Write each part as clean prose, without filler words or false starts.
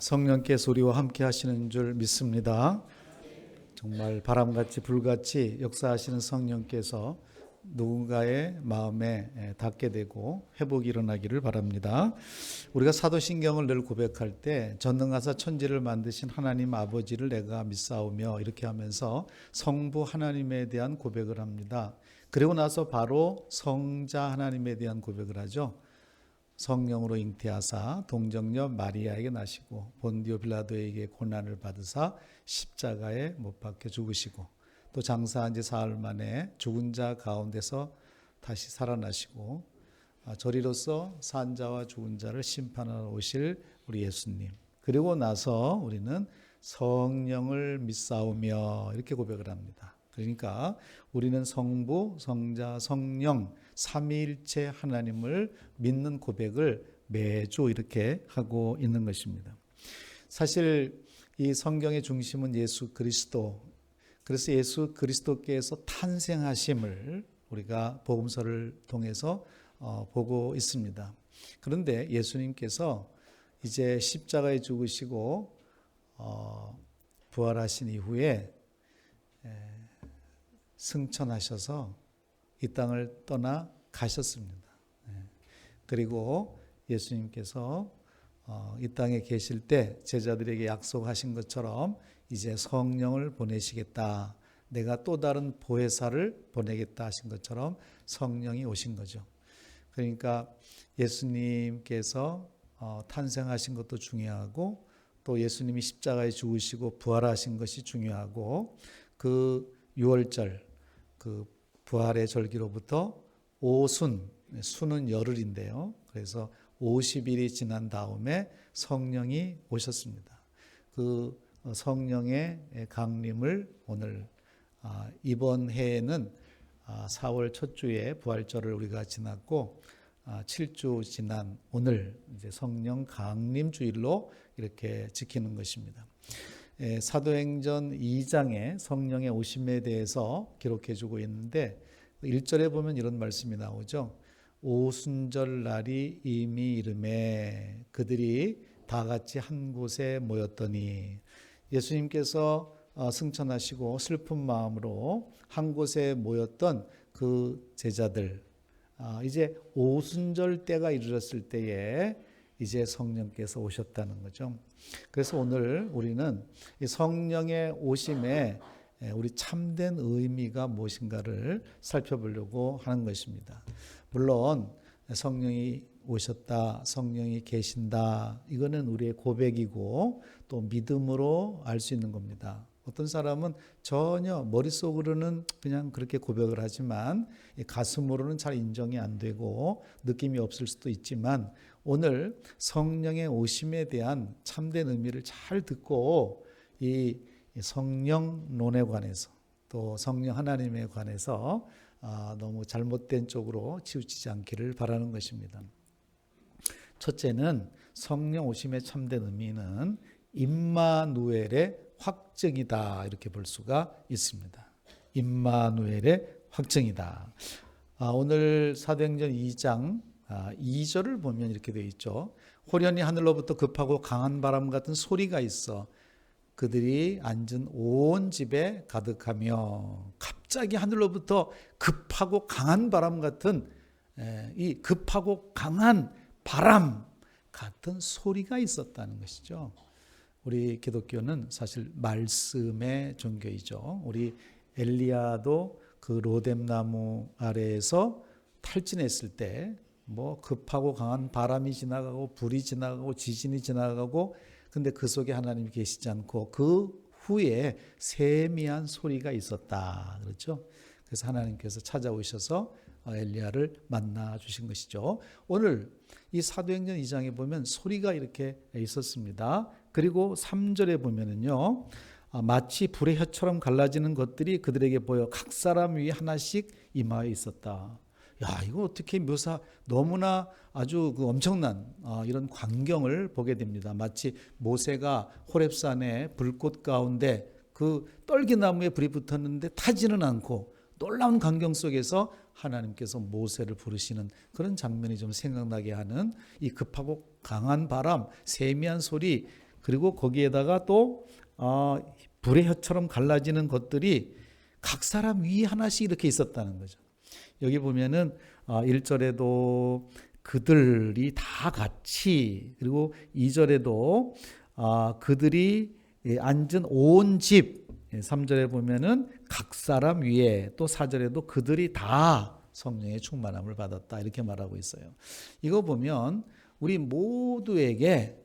성령께서 우리와 함께 하시는 줄 믿습니다. 정말 바람같이 불같이 역사하시는 성령께서 누군가의 마음에 닿게 되고 회복이 일어나기를 바랍니다. 우리가 사도신경을 늘 고백할 때 전능하사 천지를 만드신 하나님 아버지를 내가 믿사오며 이렇게 하면서 성부 하나님에 대한 고백을 합니다. 그리고 나서 바로 성자 하나님에 대한 고백을 하죠. 성령으로 잉태하사 동정녀 마리아에게 나시고 본디오 빌라도에게 고난을 받으사 십자가에 못 박혀 죽으시고 또 장사한 지 사흘 만에 죽은 자 가운데서 다시 살아나시고 저리로서 산 자와 죽은 자를 심판하러 오실 우리 예수님, 그리고 나서 우리는 성령을 믿사오며 이렇게 고백을 합니다. 그러니까 우리는 성부, 성자, 성령 삼위일체 하나님을 믿는 고백을 매주 이렇게 하고 있는 것입니다. 사실 이 성경의 중심은 예수 그리스도, 그래서 예수 그리스도께서 탄생하심을 우리가 복음서를 통해서 보고 있습니다. 그런데 예수님께서 이제 십자가에 죽으시고 부활하신 이후에 승천하셔서 이 땅을 떠나 가셨습니다. 그리고 예수님께서 이 땅에 계실 때 제자들에게 약속하신 것처럼 이제 성령을 보내시겠다, 내가 또 다른 보혜사를 보내겠다 하신 것처럼 성령이 오신 거죠. 그러니까 예수님께서 탄생하신 것도 중요하고 또 예수님이 십자가에 죽으시고 부활하신 것이 중요하고 그 유월절, 그 부활의 절기로부터 오순, 순은 열흘인데요. 그래서 50일이 지난 다음에 성령이 오셨습니다. 그 성령의 강림을 오늘 이번 해에는 4월 첫 주에 부활절을 우리가 지났고 7주 지난 오늘 이제 성령 강림 주일로 이렇게 지키는 것입니다. 사도행전 2장에 성령의 오심에 대해서 기록해 주고 있는데 1절에 보면 이런 말씀이 나오죠. 오순절 날이 이미 이르매 그들이 다 같이 한 곳에 모였더니, 예수님께서 승천하시고 슬픈 마음으로 한 곳에 모였던 그 제자들, 이제 오순절 때가 이르렀을 때에 이제 성령께서 오셨다는 거죠. 그래서 오늘 우리는 이 성령의 오심에 우리 참된 의미가 무엇인가를 살펴보려고 하는 것입니다. 물론 성령이 오셨다, 성령이 계신다, 이거는 우리의 고백이고 또 믿음으로 알 수 있는 겁니다. 어떤 사람은 전혀 머릿속으로는 그냥 그렇게 고백을 하지만 가슴으로는 잘 인정이 안 되고 느낌이 없을 수도 있지만, 오늘 성령의 오심에 대한 참된 의미를 잘 듣고 이 성령론에 관해서 또 성령 하나님에 관해서 너무 잘못된 쪽으로 치우치지 않기를 바라는 것입니다. 첫째는 성령 오심의 참된 의미는 임마누엘의 확증이다, 이렇게 볼 수가 있습니다. 임마누엘의 확증이다. 오늘 사도행전 2장 2절을 보면 이렇게 되어 있죠. 호련히 하늘로부터 급하고 강한 바람 같은 소리가 있어 그들이 앉은 온 집에 가득하며, 갑자기 하늘로부터 급하고 강한 바람 같은 이 급하고 강한 바람 같은 소리가 있었다는 것이죠. 우리 기독교는 사실 말씀의 종교이죠. 우리 엘리야도 그 로뎀나무 아래에서 탈진했을 때 뭐 급하고 강한 바람이 지나가고 불이 지나가고 지진이 지나가고, 근데 그 속에 하나님이 계시지 않고 그 후에 세미한 소리가 있었다, 그렇죠? 그래서 하나님께서 찾아오셔서 엘리야를 만나 주신 것이죠. 오늘 이 사도행전 2장에 보면 소리가 이렇게 있었습니다. 그리고 3절에 보면은요, 마치 불의 혀처럼 갈라지는 것들이 그들에게 보여 각 사람 위에 하나씩 임하여 있었다. 야, 이거 어떻게 묘사, 너무나 아주 그 엄청난 이런 광경을 보게 됩니다. 마치 모세가 호렙산에 불꽃 가운데 그 떨기나무에 불이 붙었는데 타지는 않고 놀라운 광경 속에서 하나님께서 모세를 부르시는 그런 장면이 좀 생각나게 하는 이 급하고 강한 바람, 세미한 소리, 그리고 거기에다가 또 불의 혀처럼 갈라지는 것들이 각 사람 위에 하나씩 이렇게 있었다는 거죠. 여기 보면은 1절에도 그들이 다 같이, 그리고 2절에도 그들이 앉은 온 집, 3절에 보면은 각 사람 위에, 또 4절에도 그들이 다 성령의 충만함을 받았다 이렇게 말하고 있어요. 이거 보면 우리 모두에게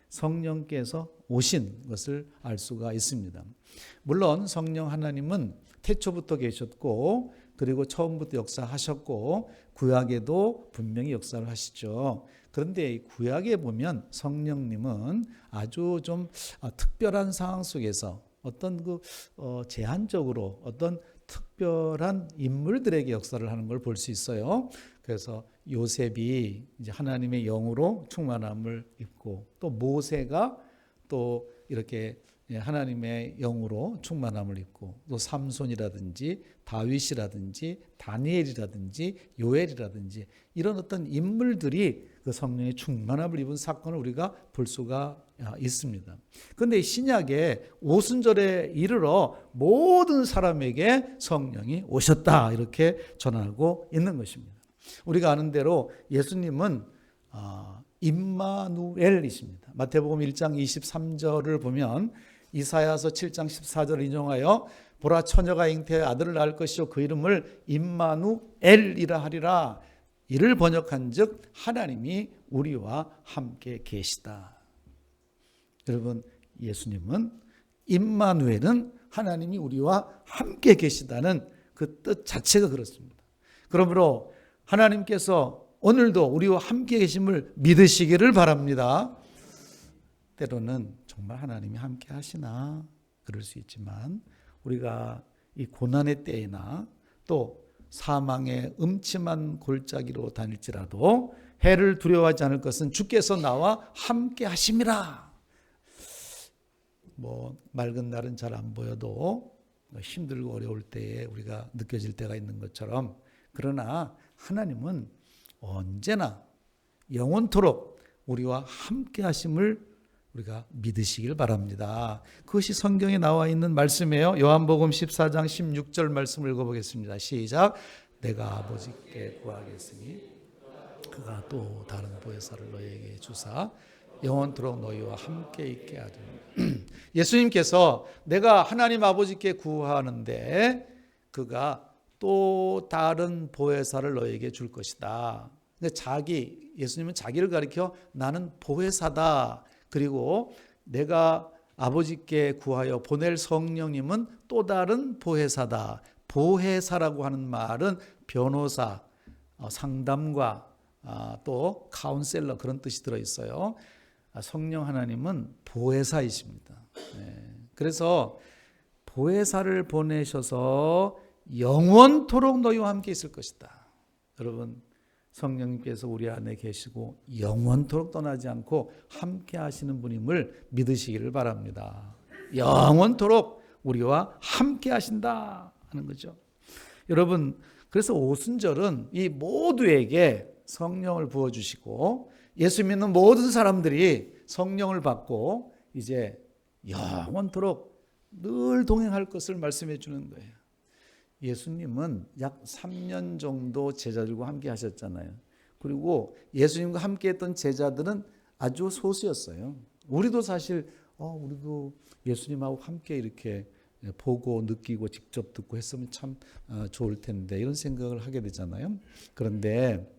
성령께서 오신 것을 알 수가 있습니다. 물론 성령 하나님은 태초부터 계셨고, 그리고 처음부터 역사하셨고, 구약에도 분명히 역사를 하시죠. 그런데 구약에 보면 성령님은 아주 좀 특별한 상황 속에서 어떤 제한적으로 어떤 특별한 인물들에게 역사를 하는 걸 볼 수 있어요. 그래서 요셉이 이제 하나님의 영으로 충만함을 입고, 또 모세가 또 이렇게 하나님의 영으로 충만함을 입고, 또 삼손이라든지 다윗이라든지 다니엘이라든지 요엘이라든지 이런 어떤 인물들이 그 성령의 충만함을 입은 사건을 우리가 볼 수가 있습니다. 그런데 신약에 오순절에 이르러 모든 사람에게 성령이 오셨다 이렇게 전하고 있는 것입니다. 우리가 아는 대로 예수님은 임마누엘이십니다. 마태복음 1장 23절을 보면 이사야서 7장 14절을 인용하여 보라 처녀가 잉태하여 아들을 낳을 것이요 그 이름을 임마누엘이라 하리라. 이를 번역한즉 하나님이 우리와 함께 계시다. 여러분, 예수님은 임마누엘은 하나님이 우리와 함께 계시다는 그 뜻 자체가 그렇습니다. 그러므로 하나님께서 오늘도 우리와 함께 계심을 믿으시기를 바랍니다. 때로는 정말 하나님이 함께 하시나 그럴 수 있지만, 우리가 이 고난의 때에나 또 사망의 음침한 골짜기로 다닐지라도 해를 두려워하지 않을 것은 주께서 나와 함께 하심이라. 맑은 날은 잘 안 보여도 힘들고 어려울 때에 우리가 느껴질 때가 있는 것처럼, 그러나 하나님은 언제나 영원토록 우리와 함께 하심을 우리가 믿으시길 바랍니다. 그것이 성경에 나와 있는 말씀이에요. 요한복음 14장 16절 말씀을 읽어보겠습니다. 시작. 내가 아버지께 구하겠으니 그가 또 다른 보혜사를 너희에게 주사 영원토록 너희와 함께 있게 하리라. 예수님께서 내가 하나님 아버지께 구하는데 그가 또 다른 보혜사를 너희에게 줄 것이다. 예수님은 자기를 가리켜 나는 보혜사다. 그리고 내가 아버지께 구하여 보낼 성령님은 또 다른 보혜사다. 보혜사라고 하는 말은 변호사, 상담가, 또 카운셀러 그런 뜻이 들어있어요. 성령 하나님은 보혜사이십니다. 그래서 보혜사를 보내셔서 영원토록 너희와 함께 있을 것이다. 여러분, 성령님께서 우리 안에 계시고 영원토록 떠나지 않고 함께 하시는 분임을 믿으시기를 바랍니다. 영원토록 우리와 함께 하신다 하는 거죠. 여러분, 그래서 오순절은 이 모두에게 성령을 부어주시고 예수 믿는 모든 사람들이 성령을 받고 이제 영원토록 늘 동행할 것을 말씀해 주는 거예요. 예수님은 약 3년 정도 제자들과 함께 하셨잖아요. 그리고 예수님과 함께 했던 제자들은 아주 소수였어요. 우리도 사실 우리도 예수님하고 함께 이렇게 보고 느끼고 직접 듣고 했으면 참 좋을 텐데 이런 생각을 하게 되잖아요. 그런데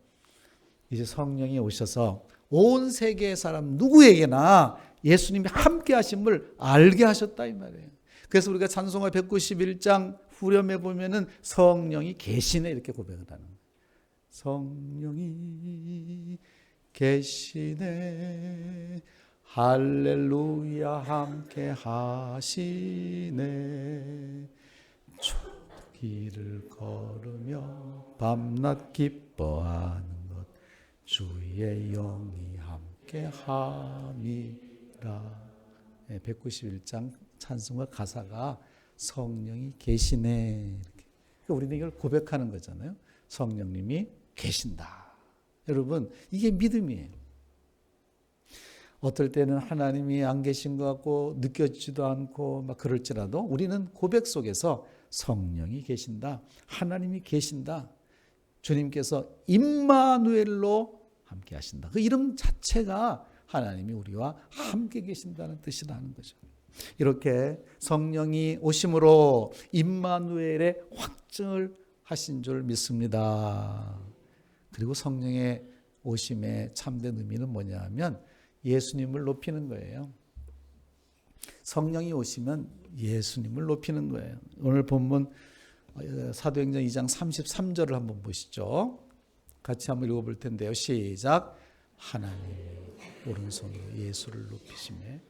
이제 성령이 오셔서 온 세계의 사람 누구에게나 예수님이 함께 하심을 알게 하셨다 이 말이에요. 그래서 우리가 찬송가 191장 후렴에 보면은 성령이 계시네 이렇게 고백을 하는 거예요. 성령이 계시네 할렐루야 함께 하시네 길을 걸으며 밤낮 기뻐하는 것 주의 영이 함께 함이라. 191장 찬송가 가사가 성령이 계시네 이렇게. 그러니까 우리는 이걸 고백하는 거잖아요. 성령님이 계신다. 여러분, 이게 믿음이에요. 어떨 때는 하나님이 안 계신 것 같고 느껴지지도 않고 막 그럴지라도 우리는 고백 속에서 성령이 계신다. 하나님이 계신다. 주님께서 임마누엘로 함께 하신다. 그 이름 자체가 하나님이 우리와 함께 계신다는 뜻이라는 거죠. 이렇게 성령이 오심으로 임마누엘의 확증을 하신 줄 믿습니다. 그리고 성령의 오심의 참된 의미는 뭐냐 하면 예수님을 높이는 거예요. 성령이 오시면 예수님을 높이는 거예요. 오늘 본문 사도행전 2장 33절을 한번 보시죠. 같이 한번 읽어볼 텐데요. 시작. 하나님이 오른손으로 예수를 높이시매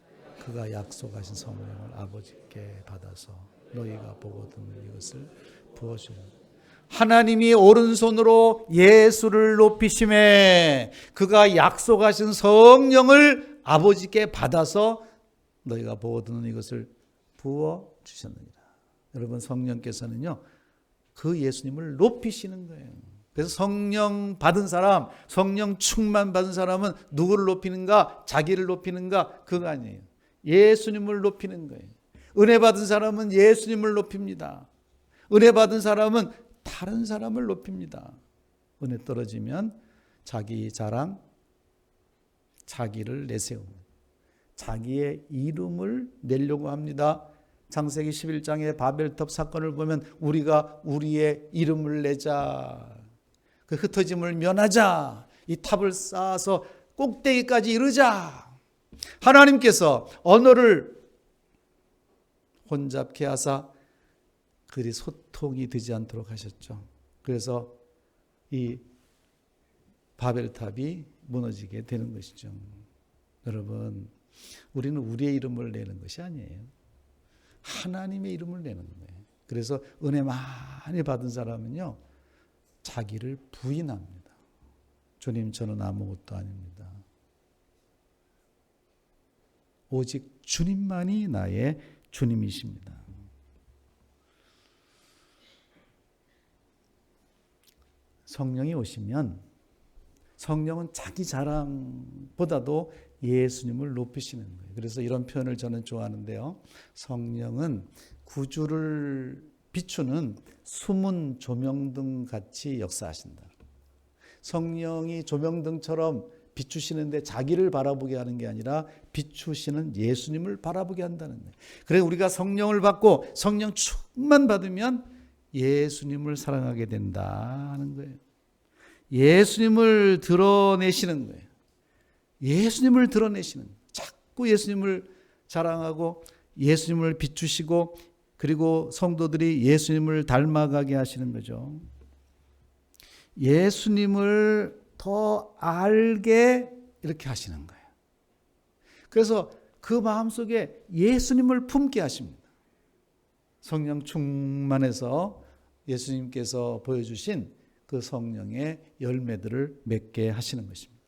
그가 약속하신 성령을 아버지께 받아서 너희가 보고 듣는 이것을 부어주는. 하나님이 오른손으로 예수를 높이시매 그가 약속하신 성령을 아버지께 받아서 너희가 보고 듣는 이것을 부어주셨느니라. 여러분, 성령께서는요 그 예수님을 높이시는 거예요. 그래서 성령 받은 사람, 성령 충만 받은 사람은 누구를 높이는가? 자기를 높이는가? 그거 아니에요. 예수님을 높이는 거예요. 은혜 받은 사람은 예수님을 높입니다. 은혜 받은 사람은 다른 사람을 높입니다. 은혜 떨어지면 자기 자랑, 자기를 내세웁니다. 자기의 이름을 내려고 합니다. 창세기 11장의 바벨탑 사건을 보면 우리가 우리의 이름을 내자, 그 흩어짐을 면하자, 이 탑을 쌓아서 꼭대기까지 이르자. 하나님께서 언어를 혼잡케 하사 그들이 소통이 되지 않도록 하셨죠. 그래서 이 바벨탑이 무너지게 되는 것이죠. 여러분, 우리는 우리의 이름을 내는 것이 아니에요. 하나님의 이름을 내는 거예요. 그래서 은혜 많이 받은 사람은요 자기를 부인합니다. 주님, 저는 아무것도 아닙니다. 오직 주님만이 나의 주님이십니다. 성령이 오시면 성령은 자기 자랑보다도 예수님을 높이시는 거예요. 그래서 이런 표현을 저는 좋아하는데요. 성령은 구주를 비추는 숨은 조명등 같이 역사하신다. 성령이 조명등처럼 비추시는데 자기를 바라보게 하는 게 아니라 비추시는 예수님을 바라보게 한다는 거예요. 그래서 우리가 성령을 받고 성령 충만 받으면 예수님을 사랑하게 된다는 거예요. 예수님을 드러내시는 거예요. 예수님을 드러내시는 거예요. 자꾸 예수님을 자랑하고 예수님을 비추시고 그리고 성도들이 예수님을 닮아가게 하시는 거죠. 예수님을 더 알게 이렇게 하시는 거예요. 그래서 그 마음속에 예수님을 품게 하십니다. 성령 충만해서 예수님께서 보여주신 그 성령의 열매들을 맺게 하시는 것입니다.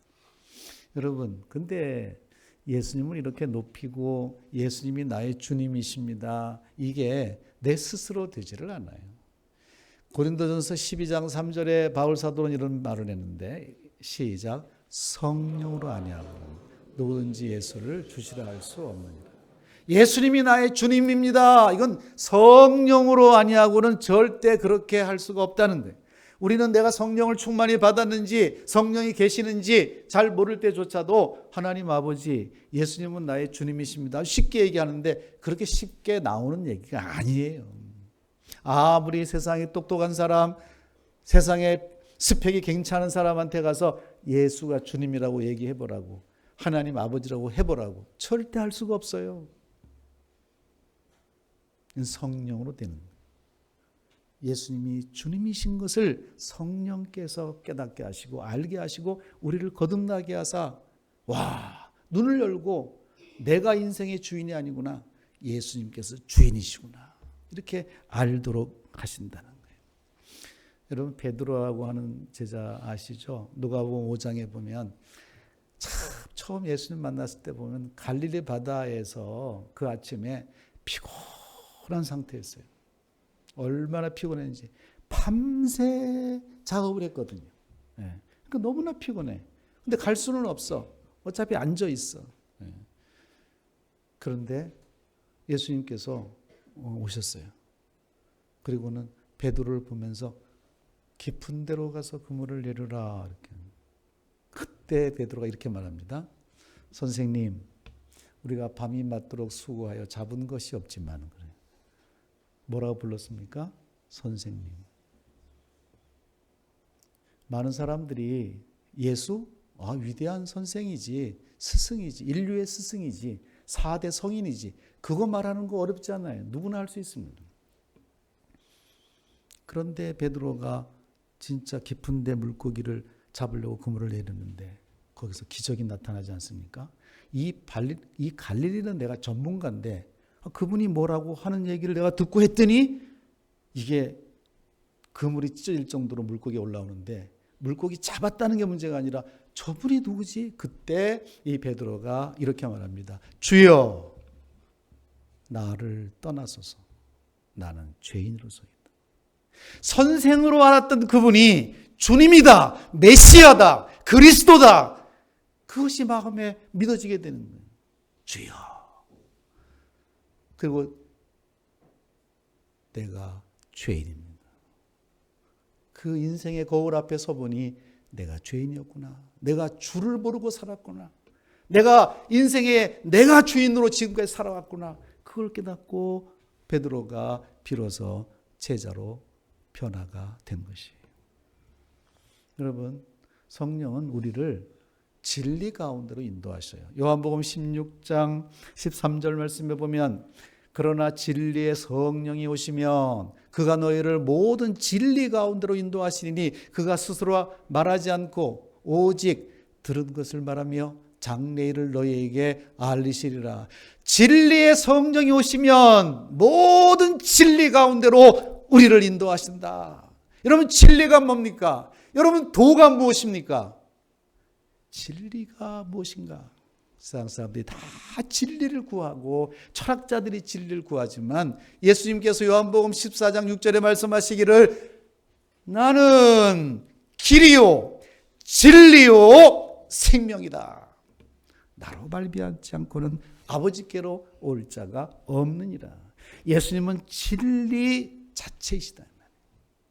여러분, 근데 예수님을 이렇게 높이고 예수님이 나의 주님이십니다. 이게 내 스스로 되지를 않아요. 고린도전서 12장 3절에 바울 사도는 이런 말을 했는데 시작. 성령으로 아니하고는 누구든지 예수를 주시라 할 수 없느니라. 예수님이 나의 주님입니다. 이건 성령으로 아니하고는 절대 그렇게 할 수가 없다는 거예요. 우리는 내가 성령을 충만히 받았는지 성령이 계시는지 잘 모를 때조차도 하나님 아버지, 예수님은 나의 주님이십니다. 쉽게 얘기하는데 그렇게 쉽게 나오는 얘기가 아니에요. 아무리 세상에 똑똑한 사람, 세상에 스펙이 괜찮은 사람한테 가서 예수가 주님이라고 얘기해보라고, 하나님 아버지라고 해보라고 절대 할 수가 없어요. 성령으로 되는 거예요. 예수님이 주님이신 것을 성령께서 깨닫게 하시고 알게 하시고 우리를 거듭나게 하사 와, 눈을 열고 내가 인생의 주인이 아니구나, 예수님께서 주인이시구나, 이렇게 알도록 하신다는 거예요. 여러분, 베드로라고 하는 제자 아시죠? 누가복음 5장에 보면 참 처음 예수님 만났을 때 보면 갈릴리 바다에서 그 아침에 피곤한 상태였어요. 얼마나 피곤했는지 밤새 작업을 했거든요. 그러니까 너무나 피곤해. 근데 갈 수는 없어. 어차피 앉아 있어. 그런데 예수님께서 오셨어요. 그리고는 베드로를 보면서 깊은 데로 가서 그물을 내려라. 이렇게. 그때 베드로가 이렇게 말합니다. 선생님, 우리가 밤이 맞도록 수고하여 잡은 것이 없지만 그래요. 뭐라고 불렀습니까? 선생님. 많은 사람들이 예수? 위대한 선생이지, 스승이지, 인류의 스승이지, 4대 성인이지, 그거 말하는 거 어렵지 않아요. 누구나 할 수 있습니다. 그런데 베드로가 진짜 깊은 데 물고기를 잡으려고 그물을 내렸는데 거기서 기적이 나타나지 않습니까? 이 갈릴리는 내가 전문가인데 그분이 뭐라고 하는 얘기를 내가 듣고 했더니 이게 그물이 찢어질 정도로 물고기가 올라오는데 물고기 잡았다는 게 문제가 아니라 저분이 누구지? 그때 이 베드로가 이렇게 말합니다. 주여, 나를 떠나소서. 나는 죄인으로서이다. 선생으로 알았던 그분이 주님이다, 메시아다, 그리스도다. 그것이 마음에 믿어지게 되는 거예요. 주여. 그리고 내가 죄인입니다. 그 인생의 거울 앞에 서보니 내가 죄인이었구나. 내가 주를 모르고 살았구나. 내가 인생에 내가 주인으로 지금까지 살아왔구나. 그걸 깨닫고 베드로가 비로소 제자로 변화가 된 것이에요. 여러분, 성령은 우리를 진리 가운데로 인도하셔요. 요한복음 16장 13절 말씀에 보면 그러나 진리의 성령이 오시면 그가 너희를 모든 진리 가운데로 인도하시니 그가 스스로 말하지 않고 오직 들은 것을 말하며 장래일을 너희에게 알리시리라. 진리의 성령이 오시면 모든 진리 가운데로 우리를 인도하신다. 여러분, 진리가 뭡니까? 여러분, 도가 무엇입니까? 진리가 무엇인가? 세상 사람들이 다 진리를 구하고 철학자들이 진리를 구하지만 예수님께서 요한복음 14장 6절에 말씀하시기를 나는 길이요 진리요 생명이다. 나로 발비하지 않고는 아버지께로 올 자가 없느니라. 예수님은 진리 자체이시다.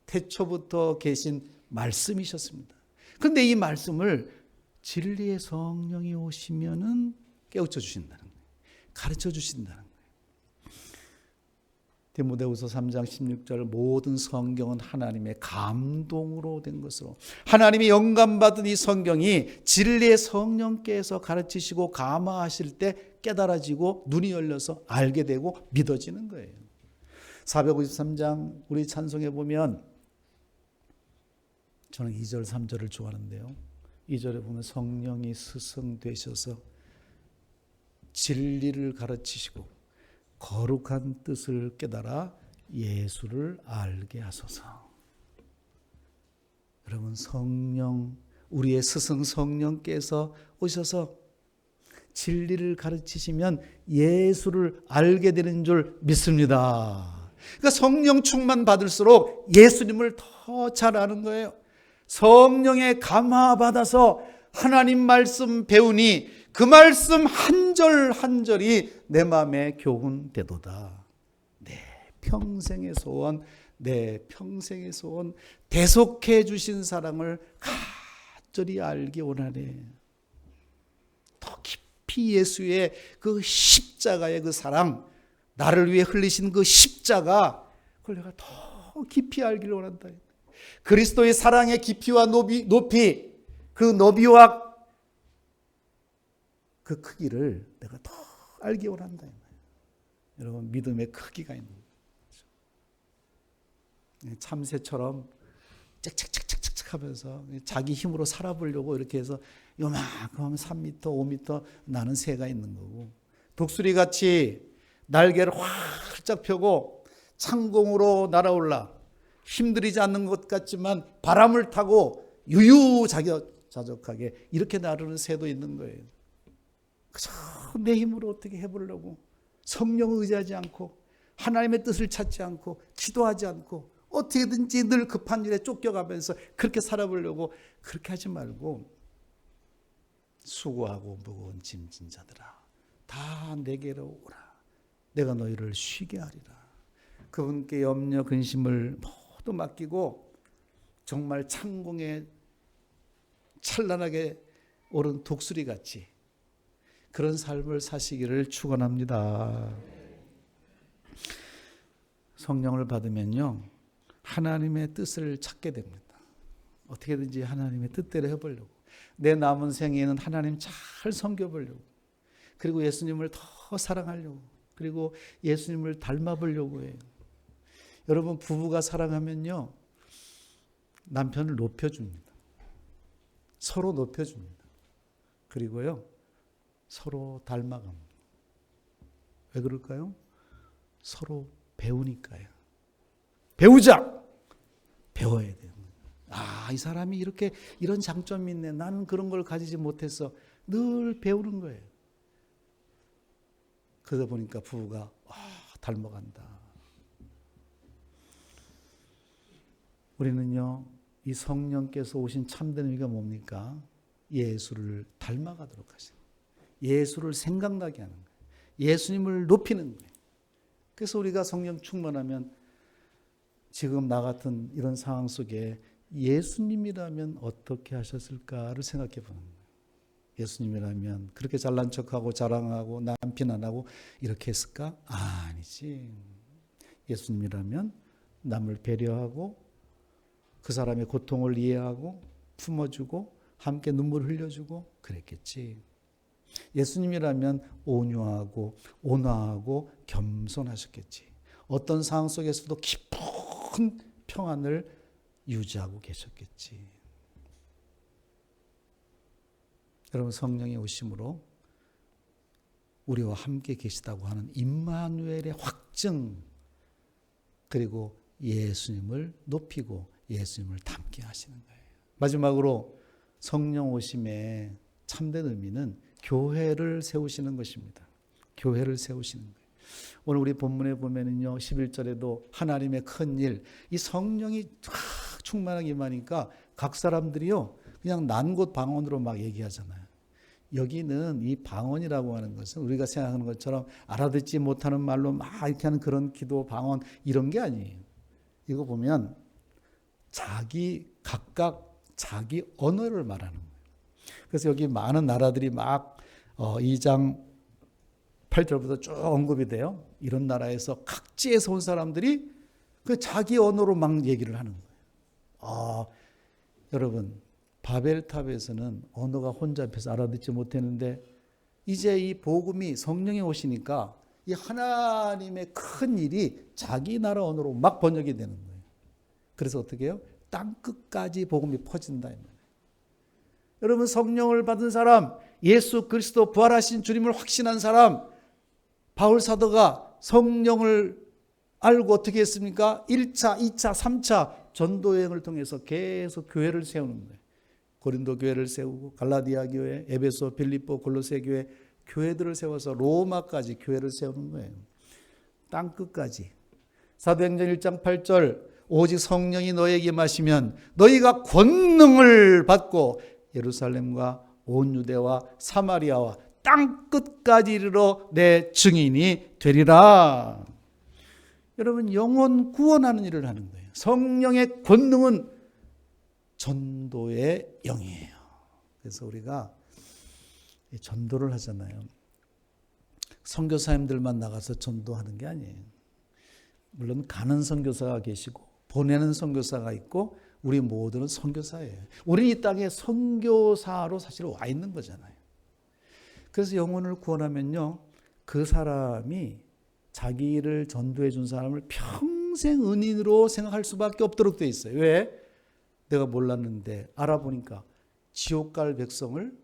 태초부터 계신 말씀이셨습니다. 그런데 이 말씀을 진리의 성령이 오시면은 깨우쳐 주신다는 거예요. 가르쳐 주신다는 거예요. 디모데후서 3장 16절 모든 성경은 하나님의 감동으로 된 것으로 하나님이 영감받은 이 성경이 진리의 성령께서 가르치시고 감화하실 때 깨달아지고 눈이 열려서 알게 되고 믿어지는 거예요. 453장 우리 찬송에 보면 저는 2절 3절을 좋아하는데요. 2절에 보면 성령이 스승 되셔서 진리를 가르치시고 거룩한 뜻을 깨달아 예수를 알게 하소서. 여러분, 성령, 우리의 스승 성령께서 오셔서 진리를 가르치시면 예수를 알게 되는 줄 믿습니다. 그러니까 성령 충만 받을수록 예수님을 더 잘 아는 거예요. 성령의 감화 받아서 하나님 말씀 배우니 그 말씀 한 절 한 절이 내 마음에 교훈되도다. 내 평생의 소원, 내 평생의 소원, 대속해 주신 사랑을 간절히 알기 원하네. 더 깊이 예수의 그 십자가의 그 사랑, 나를 위해 흘리신 그 십자가, 그걸 내가 더 깊이 알기를 원한다. 그리스도의 사랑의 깊이와 높이, 그 너비와 그 크기를 내가 더 알기 원한다. 여러분, 믿음의 크기가 있는 거죠. 참새처럼 짹짹짹짹짹 하면서 자기 힘으로 살아보려고 이렇게 해서 요만큼 하면 3m, 5m 나는 새가 있는 거고, 독수리같이 날개를 활짝 펴고 창공으로 날아올라 힘들이지 않는 것 같지만 바람을 타고 유유자적하게 이렇게 나르는 새도 있는 거예요. 그저 내 힘으로 어떻게 해보려고 성령을 의지하지 않고 하나님의 뜻을 찾지 않고 기도하지 않고 어떻게든지 늘 급한 일에 쫓겨가면서 그렇게 살아보려고 그렇게 하지 말고 수고하고 무거운 짐진 자들아 다 내게로 오라. 내가 너희를 쉬게 하리라. 그분께 염려 근심을 모두 맡기고 정말 창공에 찬란하게 오른 독수리 같이 그런 삶을 사시기를 축원합니다. 성령을 받으면요, 하나님의 뜻을 찾게 됩니다. 어떻게든지 하나님의 뜻대로 해보려고, 내 남은 생에는 하나님 잘 섬겨보려고, 그리고 예수님을 더 사랑하려고, 그리고 예수님을 닮아보려고 해요. 여러분, 부부가 사랑하면요, 남편을 높여줍니다. 서로 높여줍니다. 그리고요, 서로 닮아갑니다. 왜 그럴까요? 서로 배우니까요. 배우자! 배워야 돼요. 아, 이 사람이 이렇게 이런 장점이 있네. 나는 그런 걸 가지지 못해서 늘 배우는 거예요. 그러다 보니까 부부가 닮아간다. 우리는요, 이 성령께서 오신 참된 의미가 뭡니까? 예수를 닮아가도록 하시는 거예요. 예수를 생각나게 하는 거예요. 예수님을 높이는 거예요. 그래서 우리가 성령 충만하면 지금 나 같은 이런 상황 속에 예수님이라면 어떻게 하셨을까를 생각해 보는 거예요. 예수님이라면 그렇게 잘난 척하고 자랑하고 남 비난하고 이렇게 했을까? 아니지. 예수님이라면 남을 배려하고 그 사람의 고통을 이해하고 품어주고 함께 눈물 흘려주고 그랬겠지. 예수님이라면 온유하고 온화하고 겸손하셨겠지. 어떤 상황 속에서도 깊은 평안을 유지하고 계셨겠지. 여러분, 성령의 오심으로 우리와 함께 계시다고 하는 임마누엘의 확증, 그리고 예수님을 높이고 예수님을 닮게 하시는 거예요. 마지막으로 성령 오심의 참된 의미는 교회를 세우시는 것입니다. 교회를 세우시는 거예요. 오늘 우리 본문에 보면은요, 11절에도 하나님의 큰 일, 이 성령이 충만하게 임하니까 각 사람들이요, 그냥 난 곳 방언으로 막 얘기하잖아요. 여기는 이 방언이라고 하는 것은 우리가 생각하는 것처럼 알아듣지 못하는 말로 막 이렇게 하는 그런 기도, 방언 이런 게 아니에요. 이거 보면 각각 자기 언어를 말하는 거예요. 그래서 여기 많은 나라들이 막 2장 8절부터 쭉 언급이 돼요. 이런 나라에서 각지에서 온 사람들이 그 자기 언어로 막 얘기를 하는 거예요. 여러분, 바벨탑에서는 언어가 혼잡해서 알아듣지 못했는데 이제 이 복음이 성령이 오시니까 이 하나님의 큰 일이 자기 나라 언어로 막 번역이 되는 거예요. 그래서 어떻게 해요? 땅끝까지 복음이 퍼진다. 여러분, 성령을 받은 사람, 예수 그리스도 부활하신 주님을 확신한 사람, 바울 사도가 성령을 알고 어떻게 했습니까? 1차, 2차, 3차 전도 여행을 통해서 계속 교회를 세우는 거예요. 고린도 교회를 세우고 갈라디아 교회, 에베소, 빌립보, 골로새 교회, 교회들을 세워서 로마까지 교회를 세우는 거예요. 땅끝까지. 사도행전 1장 8절, 오직 성령이 너에게 임하시면 너희가 권능을 받고 예루살렘과 온 유대와 사마리아와 땅끝까지 이르러 내 증인이 되리라. 여러분, 영혼 구원하는 일을 하는 거예요. 성령의 권능은 전도의 영이에요. 그래서 우리가 전도를 하잖아요. 선교사님들만 나가서 전도하는 게 아니에요. 물론 가는 선교사가 계시고 보내는 선교사가 있고 우리 모두는 선교사예요. 우리 이 땅에 선교사로 사실 와 있는 거잖아요. 그래서 영혼을 구원하면요, 그 사람이 자기를 전도해 준 사람을 평생 은인으로 생각할 수밖에 없도록 돼 있어요. 왜? 내가 몰랐는데 알아보니까 지옥 갈 백성을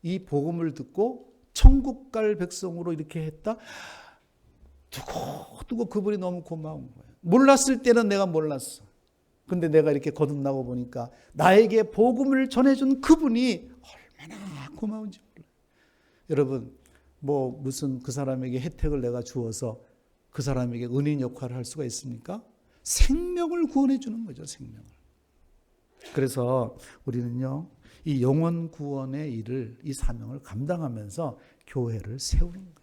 이 복음을 듣고 천국 갈 백성으로 이렇게 했다. 두고 그분이 너무 고마운 거예요. 몰랐을 때는 내가 몰랐어. 근데 내가 이렇게 거듭나고 보니까 나에게 복음을 전해준 그분이 얼마나 고마운지 몰라요. 여러분, 무슨 그 사람에게 혜택을 내가 주어서 그 사람에게 은인 역할을 할 수가 있습니까? 생명을 구원해 주는 거죠, 생명을. 그래서 우리는요, 이 영혼 구원의 일을, 이 사명을 감당하면서 교회를 세우는 거예요.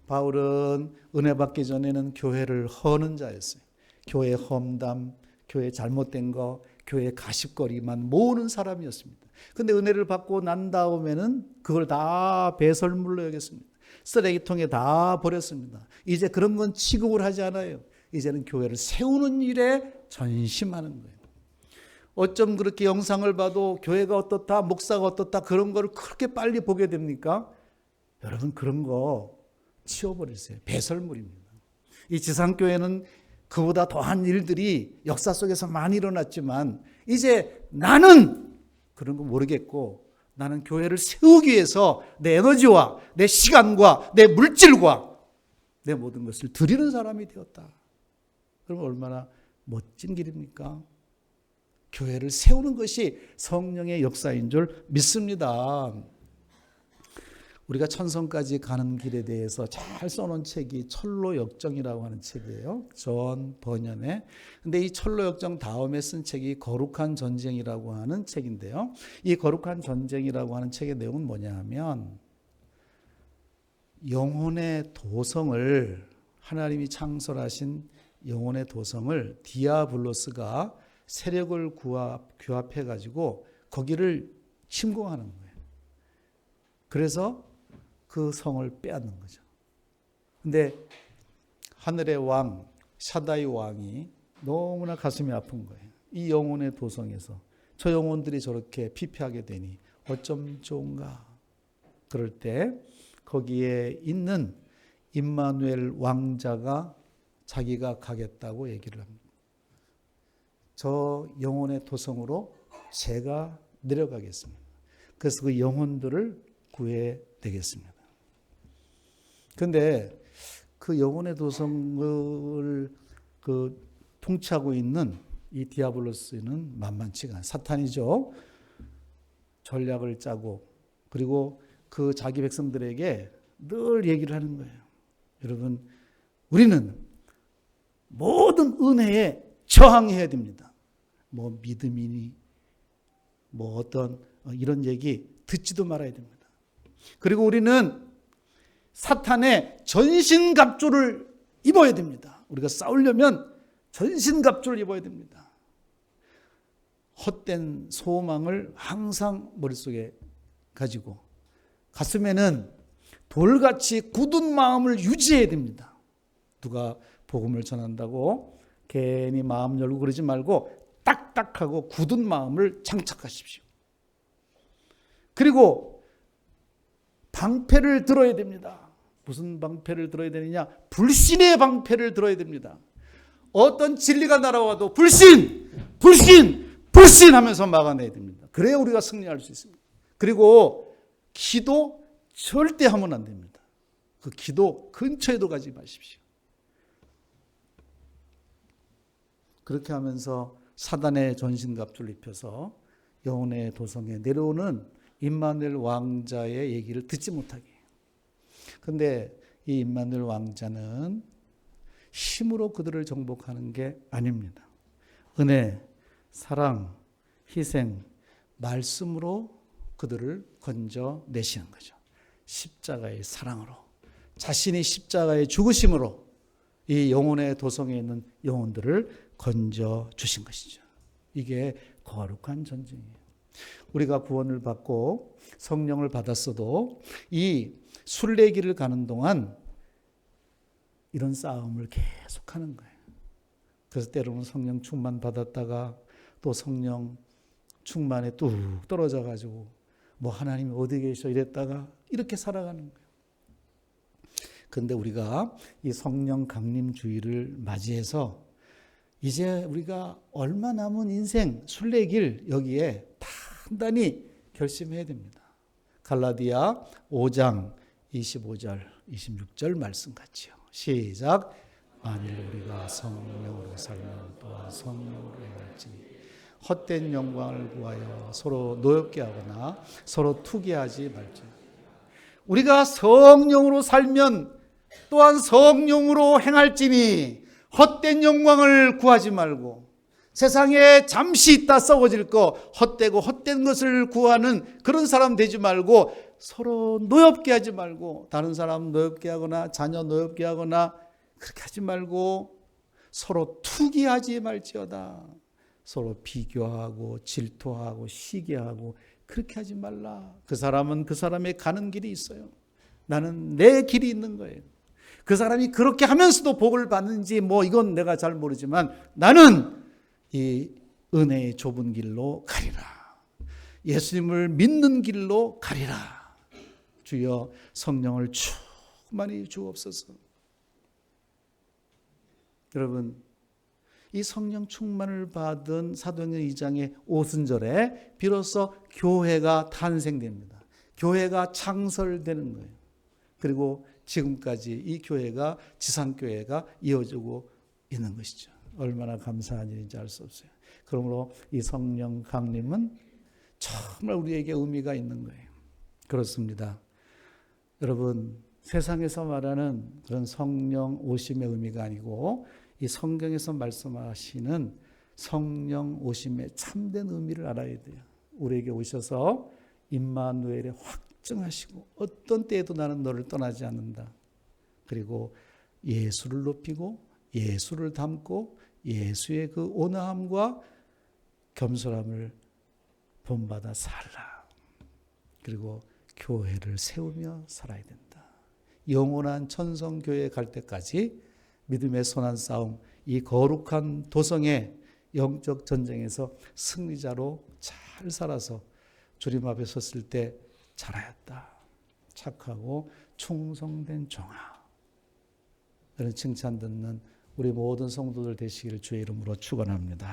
바울은 은혜 받기 전에는 교회를 허는 자였어요. 교회 험담, 교회 잘못된 거, 교회 가십거리만 모으는 사람이었습니다. 근데 은혜를 받고 난 다음에는 그걸 다 배설물로 여겼습니다. 쓰레기통에 다 버렸습니다. 이제 그런 건 취급을 하지 않아요. 이제는 교회를 세우는 일에 전심하는 거예요. 어쩜 그렇게 영상을 봐도 교회가 어떻다, 목사가 어떻다 그런 거를 그렇게 빨리 보게 됩니까? 여러분 그런 거 치워버리세요. 배설물입니다. 이 지상교회는 그보다 더한 일들이 역사 속에서 많이 일어났지만 이제 나는 그런 거 모르겠고 나는 교회를 세우기 위해서 내 에너지와 내 시간과 내 물질과 내 모든 것을 드리는 사람이 되었다. 그럼 얼마나 멋진 길입니까? 교회를 세우는 것이 성령의 역사인 줄 믿습니다. 우리가 천성까지 가는 길에 대해서 잘 써놓은 책이 철로역정이라고 하는 책이에요. 존 버년의. 근데 이 철로역정 다음에 쓴 책이 거룩한 전쟁이라고 하는 책인데요. 이 거룩한 전쟁이라고 하는 책의 내용은 뭐냐 하면 영혼의 도성을 하나님이 창설하신 영혼의 도성을 디아블로스가 세력을 규합해가지고 거기를 침공하는 거예요. 그래서 그 성을 빼앗는 거죠. 근데 하늘의 왕 샤다이 왕이 너무나 가슴이 아픈 거예요. 이 영혼의 도성에서 저 영혼들이 저렇게 피폐하게 되니 어쩜 좋은가. 그럴 때 거기에 있는 임마누엘 왕자가 자기가 가겠다고 얘기를 합니다. 저 영혼의 도성으로 제가 내려가겠습니다. 그래서 그 영혼들을 구해내겠습니다. 그런데 그 영혼의 도성을 통치하고 있는 이 디아블로스는 만만치가 않아요. 사탄이죠. 전략을 짜고 그리고 그 자기 백성들에게 늘 얘기를 하는 거예요. 여러분, 우리는 모든 은혜에 저항해야 됩니다. 뭐 믿음이니 뭐 어떤 이런 얘기 듣지도 말아야 됩니다. 그리고 우리는 사탄의 전신갑주를 입어야 됩니다. 우리가 싸우려면 전신갑주를 입어야 됩니다. 헛된 소망을 항상 머릿속에 가지고 가슴에는 돌같이 굳은 마음을 유지해야 됩니다. 누가 복음을 전한다고 괜히 마음 열고 그러지 말고 딱딱하고 굳은 마음을 장착하십시오. 그리고 방패를 들어야 됩니다. 무슨 방패를 들어야 되느냐? 불신의 방패를 들어야 됩니다. 어떤 진리가 날아와도 불신 하면서 막아내야 됩니다. 그래야 우리가 승리할 수 있습니다. 그리고 기도 절대 하면 안 됩니다. 그 기도 근처에도 가지 마십시오. 그렇게 하면서 사단의 전신갑주를 입혀서 영혼의 도성에 내려오는 임마누엘 왕자의 얘기를 듣지 못하게 해요. 그런데 이 임마누엘 왕자는 힘으로 그들을 정복하는 게 아닙니다. 은혜, 사랑, 희생, 말씀으로 그들을 건져내시는 거죠. 십자가의 사랑으로, 자신이 십자가의 죽으심으로 이 영혼의 도성에 있는 영혼들을 건져주신 것이죠. 이게 거룩한 전쟁이에요. 우리가 구원을 받고 성령을 받았어도 이 순례길을 가는 동안 이런 싸움을 계속하는 거예요. 그래서 때로는 성령 충만 받았다가 또 성령 충만에 뚝 떨어져 가지고 뭐 하나님이 어디 계셔 이랬다가 이렇게 살아가는 거예요. 그런데 우리가 이 성령 강림주의를 맞이해서 이제 우리가 얼마 남은 인생 순례길 여기에 단단히 결심해야 됩니다. 갈라디아 5장 25절 26절 말씀 같이요. 시작. 만일 우리가 성령으로 살면 또한 성령으로 행할지니 헛된 영광을 구하여 서로 노엽게 하거나 서로 투기하지 말지. 우리가 성령으로 살면 또한 성령으로 행할지니 헛된 영광을 구하지 말고 세상에 잠시 있다 썩어질 거, 헛되고 헛된 것을 구하는 그런 사람 되지 말고 서로 노엽게 하지 말고, 다른 사람 노엽게 하거나 자녀 노엽게 하거나 그렇게 하지 말고 서로 투기하지 말지어다. 서로 비교하고 질투하고 시기하고 그렇게 하지 말라. 그 사람은 그 사람의 가는 길이 있어요. 나는 내 길이 있는 거예요. 그 사람이 그렇게 하면서도 복을 받는지 뭐 이건 내가 잘 모르지만 나는 이 은혜의 좁은 길로 가리라. 예수님을 믿는 길로 가리라. 주여 성령을 충만히 주옵소서. 여러분, 이 성령 충만을 받은 사도행전 2장의 오순절에 비로소 교회가 탄생됩니다. 교회가 창설되는 거예요. 그리고 지금까지 이 교회가 지상교회가 이어지고 있는 것이죠. 얼마나 감사한 일인지 알 수 없어요. 그러므로 이 성령 강림은 정말 우리에게 의미가 있는 거예요. 그렇습니다. 여러분, 세상에서 말하는 그런 성령 오심의 의미가 아니고 이 성경에서 말씀하시는 성령 오심의 참된 의미를 알아야 돼요. 우리에게 오셔서 임마누엘의 확증하시고 어떤 때에도 나는 너를 떠나지 않는다. 그리고 예수를 높이고 예수를 닮고 예수의 그 온화함과 겸손함을 본받아 살라. 그리고 교회를 세우며 살아야 된다. 영원한 천성교회에 갈 때까지 믿음의 선한 싸움, 이 거룩한 도성의 영적 전쟁에서 승리자로 잘 살아서 주님 앞에 섰을 때 잘하였다. 착하고 충성된 종아. 이런 칭찬 듣는 우리 모든 성도들 되시기를 주의 이름으로 축원합니다.